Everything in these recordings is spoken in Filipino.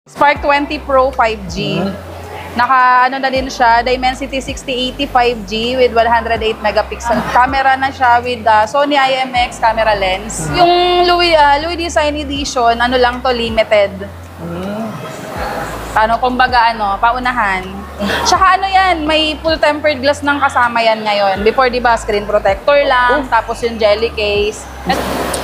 Spark 20 Pro 5G. Naka ano na din siya, Dimensity 6080 5G with 108 megapixel. Camera na siya with Sony IMX camera lens. Yung Louis Design Edition, ano lang to, limited. Kumbaga paunahan. Tsaka yan, may full tempered glass ng kasama yan ngayon. Before, di ba, screen protector lang, tapos yung jelly case.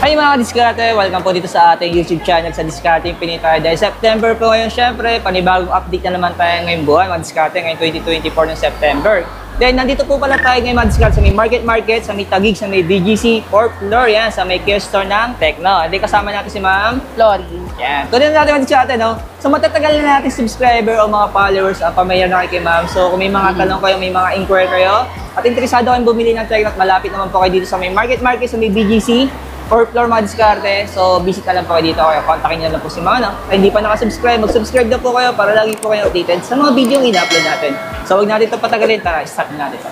Ay mga Diskarte, welcome po dito sa ating YouTube channel sa Diskarte Infinite. Dahil September po ngayon, syempre, panibagong update na naman tayo ngayong buwan, mga Diskarte, ngayong 2024 ng September. Then, nandito po pala tayo ngayon, mga Diskarte, sa may market, sa may Taguig, sa may BGC, 4th floor, yan, sa may kiosk store ng Tecno. Hindi kasama natin si Ma'am Lori. Yan. Tuloy na natin mga Diskarte, no? So, matatagal na natin subscriber o mga followers, pamilya na kay Ma'am. So, kung may mga tanong kayo, may mga inquiry kayo, at interesado kayong bumili ng Tecno at malapit naman po kayo dito sa may market, sa may BGC, 4th floor mga Diskarte. So, visit na lang po kayo dito. Kaya kontakin nyo lang po si Mama. Kaya hindi pa nakasubscribe, mag-subscribe na po kayo para lagi po kayo updated sa mga video yung ina-upload natin. So, huwag natin ito patagalin. Tara, start na natin ito.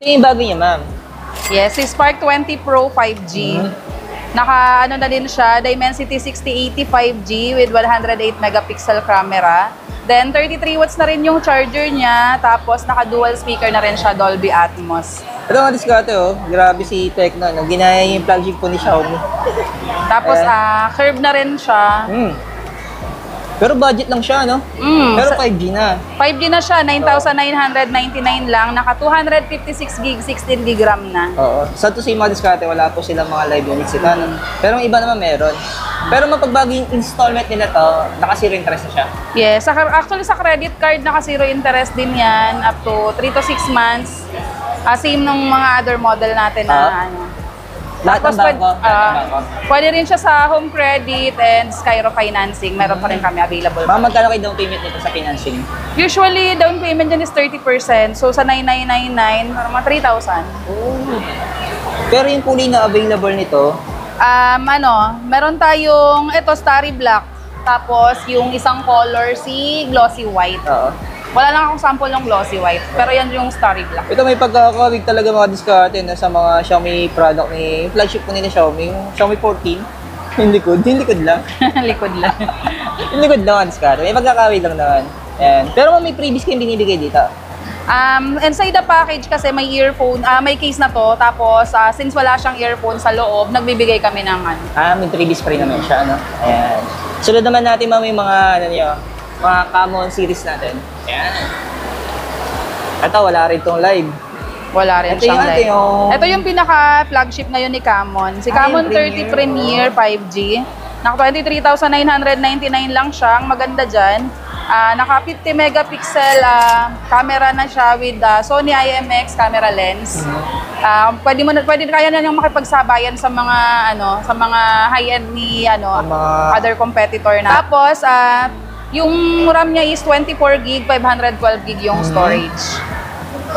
Ito yung bago niya, ma'am. Yes, si Spark 20 Pro 5G. Naka na din siya, Dimensity 6080 5G with 108 megapixel camera. Then 33 watts na rin yung charger niya, tapos naka dual speaker na rin siya, Dolby Atmos. Ito mga Diskarte, oh. Grabe si Tecno. Ginaya yung flagship po ni Xiaomi. Tapos curve na rin siya. Pero budget lang siya, no? Pero 5G na. 5G na siya, 9,999 lang. Naka 256 gig, 16 gig RAM na. Oo. Sa to si mga Diskarte, wala po silang mga live units sila, no? Pero ang iba naman meron. Pero mapagbago yung installment nila to, naka-zero interest na siya. Yes, actually sa credit card naka-zero interest din yan, up to 3 to 6 months. Same nung mga other model natin na Lahat ng bangko? Pwede rin siya sa home credit and Skyro financing. Meron pa rin kami available. Ma'am, magkano kayo down payment nito sa financing? Usually, down payment dyan is 30%. So, sa 9,999, mga 3,000. Pero yung kulay na available nito? Meron tayong, Starry Black. Tapos, yung isang color, si Glossy White. Oo. Wala lang akong sample ng Glossy White. Pero yan yung Starry Black. Ito may pagkakawig talaga mga Diskarte na sa mga Xiaomi product ni flagship po nila Xiaomi, yung Xiaomi 14. Yung likod lang. Likod lang. Yung likod lang mga Diskarte. May pagkakawig lang naman. Ayan. Pero may previous kayong binibigay dito? Inside the package kasi may earphone, may case na to. Tapos, since wala siyang earphone sa loob, nagbibigay kami ng may previous pa rin naman siya, ano? Ayan. Sunod naman natin may mga, mga common series natin. Ayan. Ito, wala rin itong live. Wala rin siyang live. Ito yung pinaka-flagship ngayon ni Camon. Si Camon 30 Premier 5G. Naka 23,999 lang siya. Ang maganda dyan. Naka 50 megapixel camera na siya with Sony IMX camera lens. Pwede kaya na niyang makipagsabayan sa mga sa mga high-end ni other competitor na. Tapos yung RAM niya is 24 gig, 512 gig yung storage.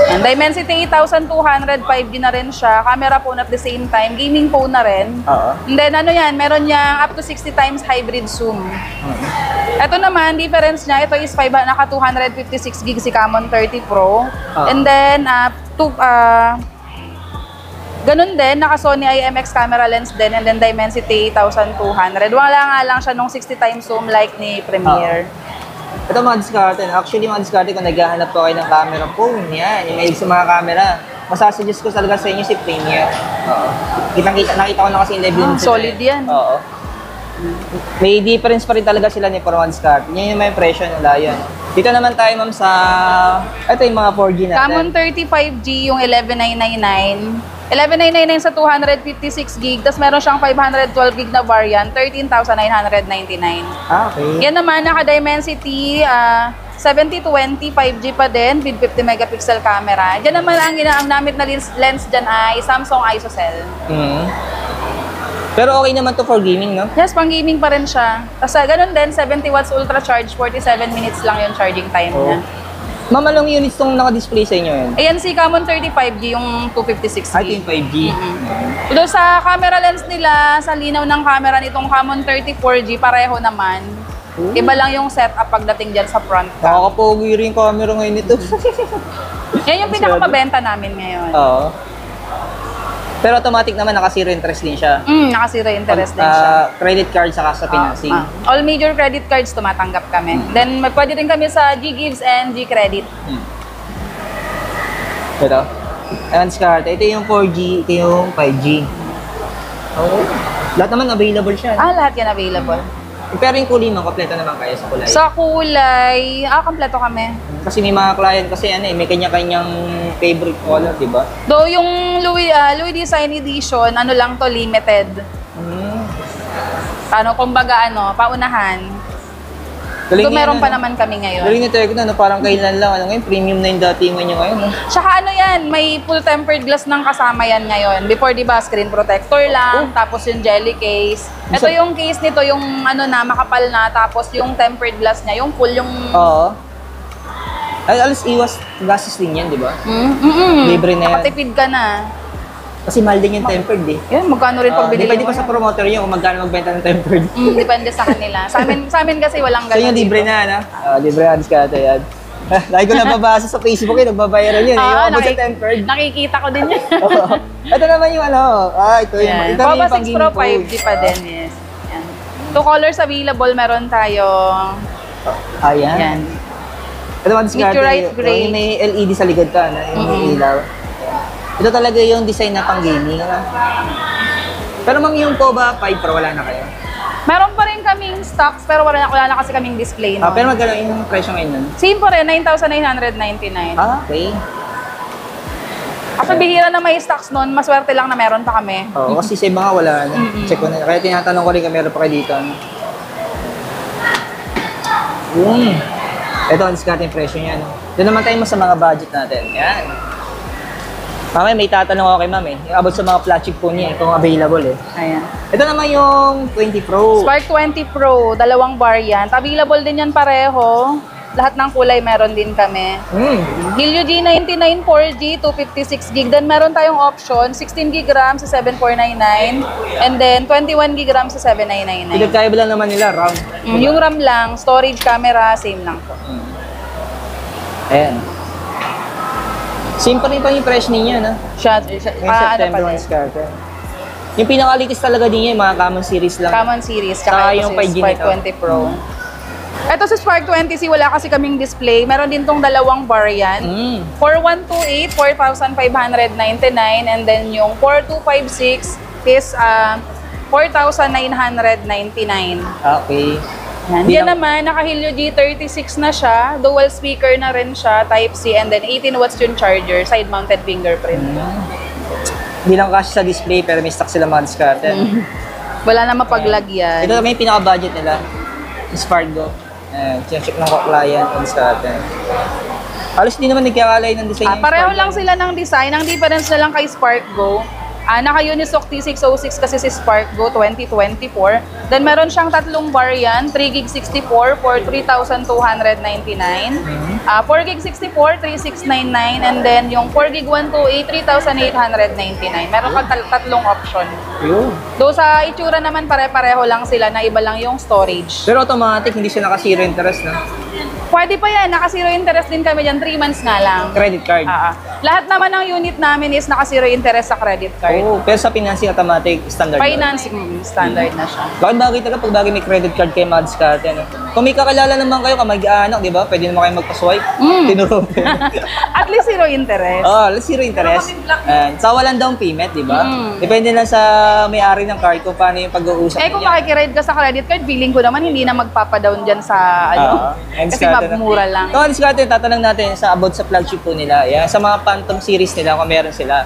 And Dimensity 8200, 5G na rin siya. Camera phone at the same time. Gaming phone na rin. And then meron niyang up to 60 times hybrid zoom. Ito naman, difference niya, ito is naka 256 gig si Camon 30 Pro. And then, ganun din, naka Sony IMX camera lens din, and then Dimensity 8200. Wala nga lang siya nung 60 times zoom like ni Premiere. Ito mga Diskarte. Actually, mga Diskarte, kung naghahanap po kayo ng camera phone, yan, yung mahilig sa mga camera, masasuggest ko talaga sa inyo si Premiere. Nakita ko na kasi yung live unit. Solid yan. Oo. May difference pa rin talaga sila ni Pro Diskarte. Yan yung may presyo nila yun. Dito naman tayo, ma'am, sa... Ito yung mga 4G natin. Camon 35G, yung 11,999. 11,999 sa 256 gig. Tapos meron siyang 512 gig na variant, 13,999. Okay. Yan naman, naka-Dimensity 7020 5G pa din with 50 megapixel camera. Diyan naman ang namit na lens dyan ay Samsung ISOCELL. Pero okay naman to for gaming, no? Yes, pang gaming pa rin siya. Tapos ganun din, 70 watts ultra charge, 47 minutes lang yung charging time niya. Ma'am, anong units itong naka-display sa inyo yun? Ayan si Camon 35G, yung 256 Ito yung 5G. Doon sa camera lens nila, sa linaw ng camera nitong Camon 34G, pareho naman. Iba lang yung setup pagdating dyan sa front cam. Nakakapogi rin yung camera ngayon ito. Yan yung pinakamabenta namin ngayon. Oo. Pero automatic naman, naka-zero interest din siya. Naka-zero interest din siya. Credit card saka sa financing. All major credit cards tumatanggap kami. Then pwede din kami sa G-Gives and G-Credit. Ito. Ayan, Scott. Ito yung 4G, ito yung 5G. Oo. Lahat naman available siya. Lahat yan available. Pero yung kulay mo, kompleto naman kayo sa kulay. Sa kulay, kompleto kami. Kasi may mga client kasi may kanya-kanyang favorite color, di ba? Though yung Louis Design Edition, lang to, limited. Kumbaga paunahan. So meron pa naman kami ngayon. Galing ni Tecno, parang kailan lang. Ngayon, premium na yung datingan nyo ngayon. Tsaka yan, may full tempered glass ng kasama yan ngayon. Before, di ba, screen protector lang, tapos yung jelly case. Ito yung case nito, yung makapal na, tapos yung tempered glass niya, yung full yung... Oo. Alas iwas gases din yan, di ba? Libre na yan. Nakatipid ka na. Kasi mahal din yung tempered eh. Yan, magkano rin pag binili Depende pa sa promoter nyo kung magkano magbenta ng tempered. Depende sa kanila. Sa amin kasi walang So ganun. yung libre na, na? Libre na, discount yan. Lagi ko nababasa sa Facebook eh, nagbabayaran yun. Yung abot sa tempered. Nakikita ko din yun. Ito naman yung ito yung ito Papa 6 Pro 5G pa din, yes. Yan. 2 colors available, meron tayong... Ayan. Yan. Ito naman, discount. Meteorite gray. Yung may LED sa likod ka, yung ilaw. Ito talaga yung design na pang gaming. Pero ma'am, yung POBA 5 Pro, wala na kayo? Meron pa rin kaming stocks, pero wala na kasi kaming display nun. Pero magkano yung presyo ngayon nun? Same po rin, 9,999. Okay. Kasi bihira na may stocks nun, maswerte lang na meron pa kami. Oo, kasi sa iba nga wala na. Check ko na. Kaya tinatanong ko rin kung meron pa kayo dito. Ito, ang discount yung presyo niya. Doon naman tayo sa mga budget natin. Yan. Mamaya may tatanong ako kay ma'am yung about sa mga flat chip po niya kung available Ayan. Ito naman yung 20 Pro. Spark 20 Pro, dalawang variant. Available din yan pareho. Lahat ng kulay meron din kami. Helio G99 4G, 256GB. Then meron tayong option, 16GB RAM sa 7499. And then 21GB RAM sa 7999. Pinagkaiba lang naman nila, RAM. Yung RAM lang, storage, camera, same lang po. Ayan. Same pa rin pa yung price niya, no? Yung September 1 starter. Yung pinaka-latest talaga din yung mga common series lang. Common series, tsaka yung 5G Spark 20 Pro. Ito sa Spark 20C, wala kasi kaming display. Meron din tong dalawang variant. 4128, 4,599. And then yung 4256 is 4,999. Okay. Yan naman, naka-Helio G36 na siya. Dual speaker na rin siya, Type-C. And then 18 watts yung charger, side-mounted fingerprint. Hindi lang kasi sa display, pero may stock sila mga discarte. Wala na mapaglagyan. Ito naman yung pinaka-budget nila. Spargo. Check ng client on discarte. Halos di naman nagkakalay ng design. Pareho lang sila ng design. Ang difference na lang kay Spark Go. Naka-Unisoc T606 kasi si Spark Go 2024. Then meron siyang tatlong variant, 3GB 64 for 3,299. 4GB 64, 3,699. And then yung 4GB 128, 3,899. Meron pa tatlong option. Though sa itsura naman pare-pareho lang sila na iba lang yung storage. Pero automatic, hindi siya naka-zero interest na. Pwede pa yan. Naka-zero interest din kami dyan. 3 months nga lang. Credit card. Lahat naman ng unit namin is naka-zero interest sa credit card. Pero sa financing automatic, standard. Financing, standard na siya. Bakit bagay talaga pag bagay may credit card kayo mga discarte. Kung may kakilala naman kayo, kamag-anak, di ba? Pwede naman kayo magpa-swipe. Tinuro. At least zero interest. Zero interest. Sa walang down payment, di ba? Depende lang sa may-ari ng card kung paano yung pag-uusap kung makikiride ka sa credit card, feeling ko naman hindi na magpapadown dyan sa kasi mabmura lang. Ito, discarte, tatanong natin sa about sa flagship po nila. Sa mga Phantom series nila, kung meron sila.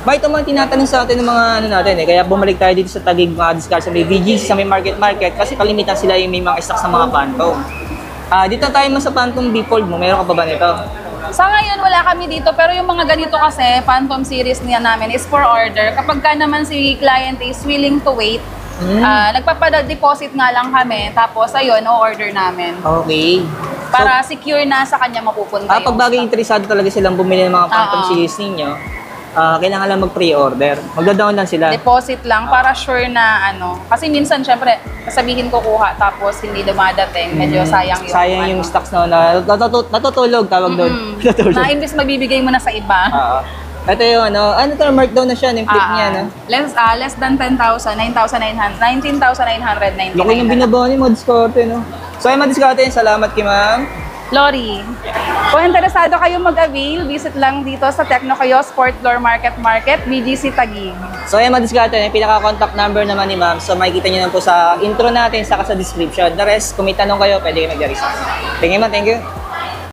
Bakit ito mga tinatanong sa atin ng mga natin kaya bumalik tayo dito sa Taguig mga discard sa may VGC, sa may market kasi kalimitan sila yung may mga stock sa mga Phantom. Dito tayo sa Phantom Default mo, meron ka pa ba nito? Sa ngayon wala kami dito pero yung mga ganito kasi Phantom series niya namin is for order. Kapag ka naman si client is willing to wait, nagpapa-deposit nga lang kami tapos ayun, o-order namin. Okay. Para secure na sa kanya mapupunta pag bagay interesado talaga silang bumili ng mga Phantom series ninyo, kailangan lang mag-pre-order. Magda-down lang sila. Deposit lang para sure na ano. Kasi minsan, syempre, sasabihin ko kuha tapos hindi dumadating. Medyo sayang yung Sayang yung stocks na natutulog, tawag doon. Natutulog. Na imbis magbibigay mo na sa iba. Oo. Ito yung ano to, markdown na siya, yung clip niya, no? Less than 10,000, 19,999. Laki yung binabawa niya, mga diskarte, no? So, yung mga diskarte, salamat kay ma'am. Lori, kung interesado kayo mag-avail, visit lang dito sa Techno Kiosk Sport Floor Market, BGC Taguig. So, yung mga diskarte, yung pinaka-contact number naman ni ma'am. So, makikita niyo na po sa intro natin, saka sa description. The rest, kung may tanong kayo, pwede kayo mag-reach. Thank you, ma'am. Thank you.